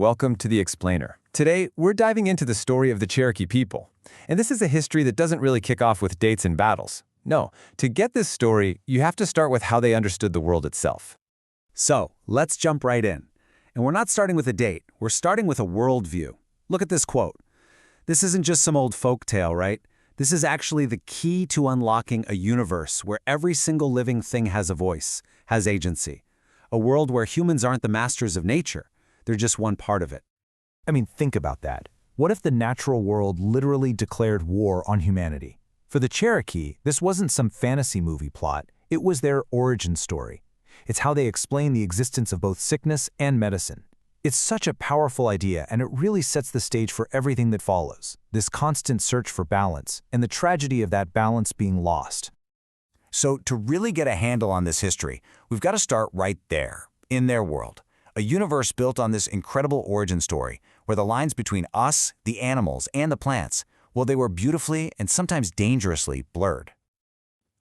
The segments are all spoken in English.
Welcome to The Explainer. Today, we're diving into the story of the Cherokee people. And this is a history that doesn't really kick off with dates and battles. No, to get this story, you have to start with how they understood the world itself. So, let's jump right in. And we're not starting with a date, we're starting with a worldview. Look at this quote. This isn't just some old folk tale, right? This is actually the key to unlocking a universe where every single living thing has a voice, has agency. A world where humans aren't the masters of nature. They're just one part of it. I mean, think about that. What if the natural world literally declared war on humanity? For the Cherokee, this wasn't some fantasy movie plot. It was their origin story. It's how they explain the existence of both sickness and medicine. It's such a powerful idea, and it really sets the stage for everything that follows. This constant search for balance, and the tragedy of that balance being lost. So, to really get a handle on this history, we've got to start right there, in their world. A universe built on this incredible origin story, where the lines between us, the animals, and the plants, well, they were beautifully and sometimes dangerously blurred.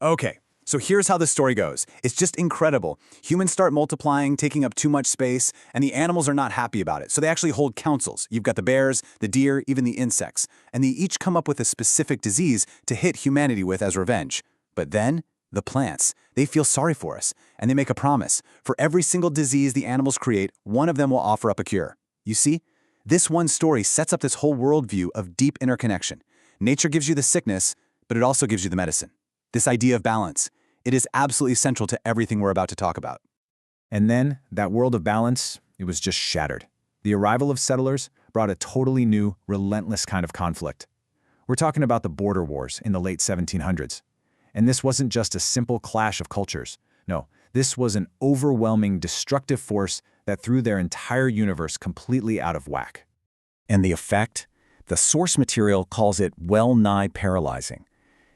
Okay, so here's how the story goes. It's just incredible. Humans start multiplying, taking up too much space, and the animals are not happy about it. So they actually hold councils. You've got the bears, the deer, even the insects. And they each come up with a specific disease to hit humanity with as revenge. But then, the plants, they feel sorry for us, and they make a promise. For every single disease the animals create, one of them will offer up a cure. You see? This one story sets up this whole worldview of deep interconnection. Nature gives you the sickness, but it also gives you the medicine. This idea of balance, it is absolutely central to everything we're about to talk about. And then, that world of balance, it was just shattered. The arrival of settlers brought a totally new, relentless kind of conflict. We're talking about the border wars in the late 1700s. And this wasn't just a simple clash of cultures. No, this was an overwhelming, destructive force that threw their entire universe completely out of whack. And the effect? The source material calls it well-nigh paralyzing.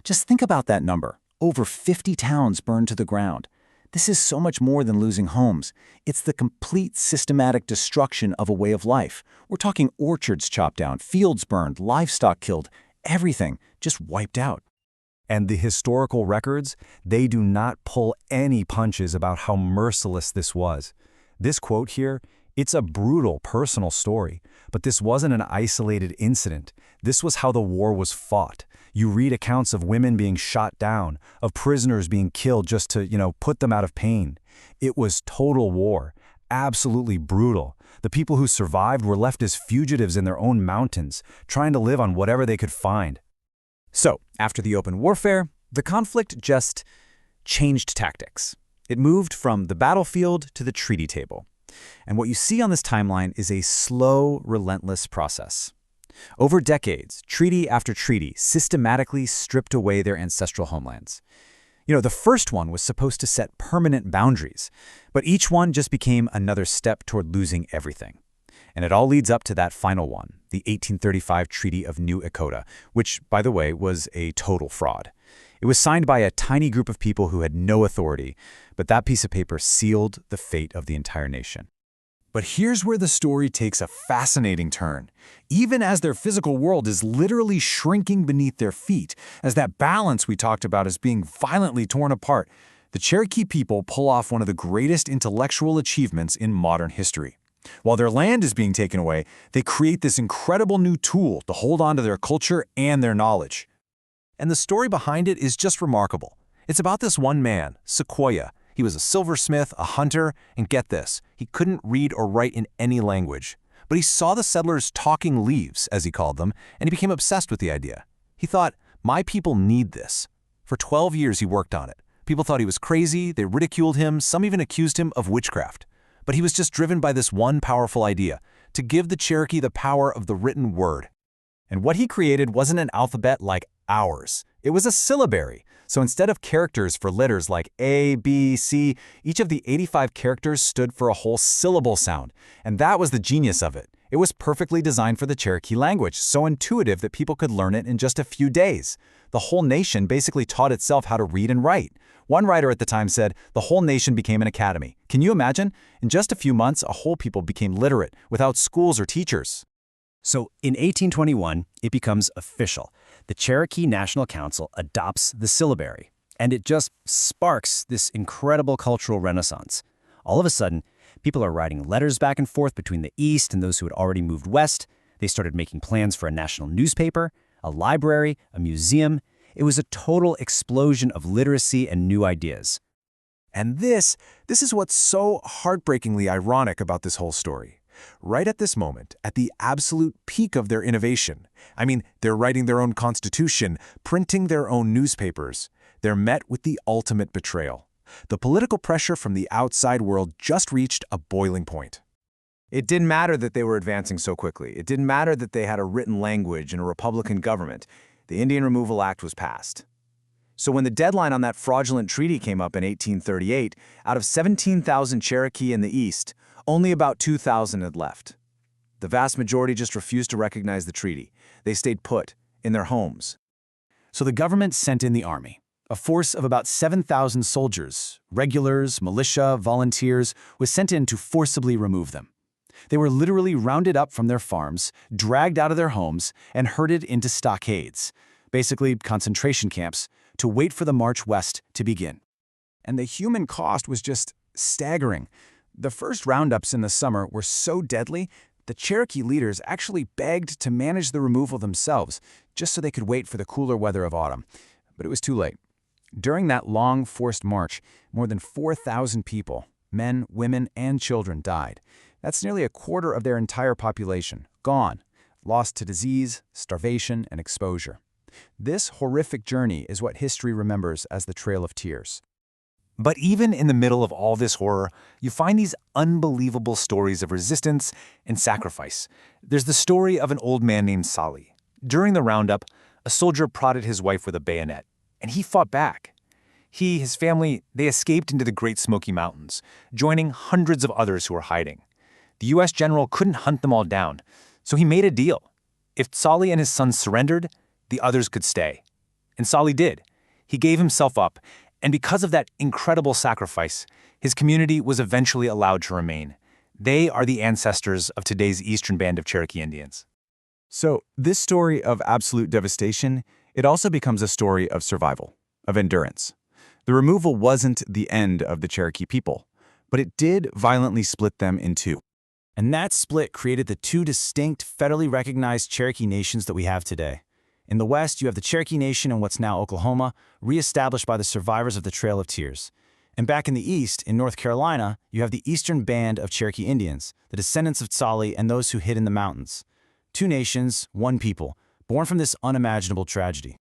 Just think about that number. Over 50 towns burned to the ground. This is so much more than losing homes. It's the complete systematic destruction of a way of life. We're talking orchards chopped down, fields burned, livestock killed, everything just wiped out. And the historical records, they do not pull any punches about how merciless this was. This quote here, it's a brutal personal story, but this wasn't an isolated incident. This was how the war was fought. You read accounts of women being shot down, of prisoners being killed just to, put them out of pain. It was total war, absolutely brutal. The people who survived were left as fugitives in their own mountains, trying to live on whatever they could find. So, after the open warfare, the conflict just changed tactics. It moved from the battlefield to the treaty table. And what you see on this timeline is a slow, relentless process. Over decades, treaty after treaty systematically stripped away their ancestral homelands. The first one was supposed to set permanent boundaries, but each one just became another step toward losing everything. And it all leads up to that final one, the 1835 Treaty of New Echota, which, by the way, was a total fraud. It was signed by a tiny group of people who had no authority, but that piece of paper sealed the fate of the entire nation. But here's where the story takes a fascinating turn. Even as their physical world is literally shrinking beneath their feet, as that balance we talked about is being violently torn apart, the Cherokee people pull off one of the greatest intellectual achievements in modern history. While their land is being taken away, they create this incredible new tool to hold on to their culture and their knowledge. And the story behind it is just remarkable. It's about this one man, Sequoya. He was a silversmith, a hunter, and get this, he couldn't read or write in any language. But he saw the settlers talking leaves, as he called them, and he became obsessed with the idea. He thought, my people need this. For 12 years he worked on it. People thought he was crazy, they ridiculed him, some even accused him of witchcraft. But he was just driven by this one powerful idea, to give the Cherokee the power of the written word. And what he created wasn't an alphabet like ours. It was a syllabary. So instead of characters for letters like A, B, C, each of the 85 characters stood for a whole syllable sound. And that was the genius of it. It was perfectly designed for the Cherokee language, so intuitive that people could learn it in just a few days. The whole nation basically taught itself how to read and write. One writer at the time said, the whole nation became an academy. Can you imagine? In just a few months, a whole people became literate, without schools or teachers. So in 1821, it becomes official. The Cherokee National Council adopts the syllabary, and it just sparks this incredible cultural renaissance. All of a sudden, People are writing letters back and forth between the East and those who had already moved west. They started making plans for a national newspaper, a library, a museum. It was a total explosion of literacy and new ideas. And this is what's so heartbreakingly ironic about this whole story. Right at this moment, at the absolute peak of their innovation, I mean, they're writing their own constitution, printing their own newspapers, they're met with the ultimate betrayal. The political pressure from the outside world just reached a boiling point. It didn't matter that they were advancing so quickly. It didn't matter that they had a written language and a Republican government. The Indian Removal Act was passed. So when the deadline on that fraudulent treaty came up in 1838, out of 17,000 Cherokee in the East, only about 2,000 had left. The vast majority just refused to recognize the treaty. They stayed put, in their homes. So the government sent in the army, a force of about 7,000 soldiers, regulars, militia, volunteers, was sent in to forcibly remove them. They were literally rounded up from their farms, dragged out of their homes, and herded into stockades, basically concentration camps, to wait for the march west to begin. And the human cost was just staggering. The first roundups in the summer were so deadly, the Cherokee leaders actually begged to manage the removal themselves, just so they could wait for the cooler weather of autumn. But it was too late. During that long, forced march, more than 4,000 people, men, women, and children, died. That's nearly a quarter of their entire population, gone, lost to disease, starvation, and exposure. This horrific journey is what history remembers as the Trail of Tears. But even in the middle of all this horror, you find these unbelievable stories of resistance and sacrifice. There's the story of an old man named Sali. During the roundup, a soldier prodded his wife with a bayonet, and he fought back. He, his family, they escaped into the Great Smoky Mountains, joining hundreds of others who were hiding. The U.S. general couldn't hunt them all down, so he made a deal. If Sali and his sons surrendered, the others could stay. And Sali did. He gave himself up, and because of that incredible sacrifice, his community was eventually allowed to remain. They are the ancestors of today's Eastern Band of Cherokee Indians. So, this story of absolute devastation, it also becomes a story of survival, of endurance. The removal wasn't the end of the Cherokee people, but it did violently split them in two. And that split created the two distinct, federally recognized Cherokee nations that we have today. In the West, you have the Cherokee Nation in what's now Oklahoma, reestablished by the survivors of the Trail of Tears. And back in the East, in North Carolina, you have the Eastern Band of Cherokee Indians, the descendants of Tsulʻkălû and those who hid in the mountains. Two nations, one people, born from this unimaginable tragedy.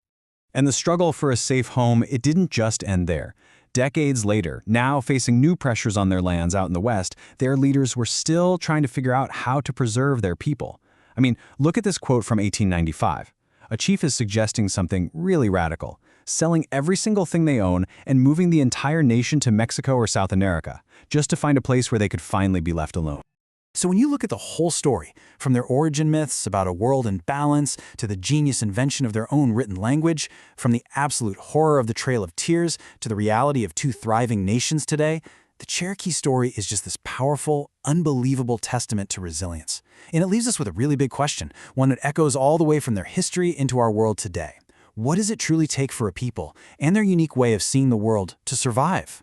And the struggle for a safe home, it didn't just end there. Decades later, now facing new pressures on their lands out in the West, their leaders were still trying to figure out how to preserve their people. I mean, look at this quote from 1895. A chief is suggesting something really radical, selling every single thing they own and moving the entire nation to Mexico or South America, just to find a place where they could finally be left alone. So when you look at the whole story, from their origin myths about a world in balance to the genius invention of their own written language, from the absolute horror of the Trail of Tears to the reality of two thriving nations today, the Cherokee story is just this powerful, unbelievable testament to resilience. And it leaves us with a really big question, one that echoes all the way from their history into our world today. What does it truly take for a people and their unique way of seeing the world to survive?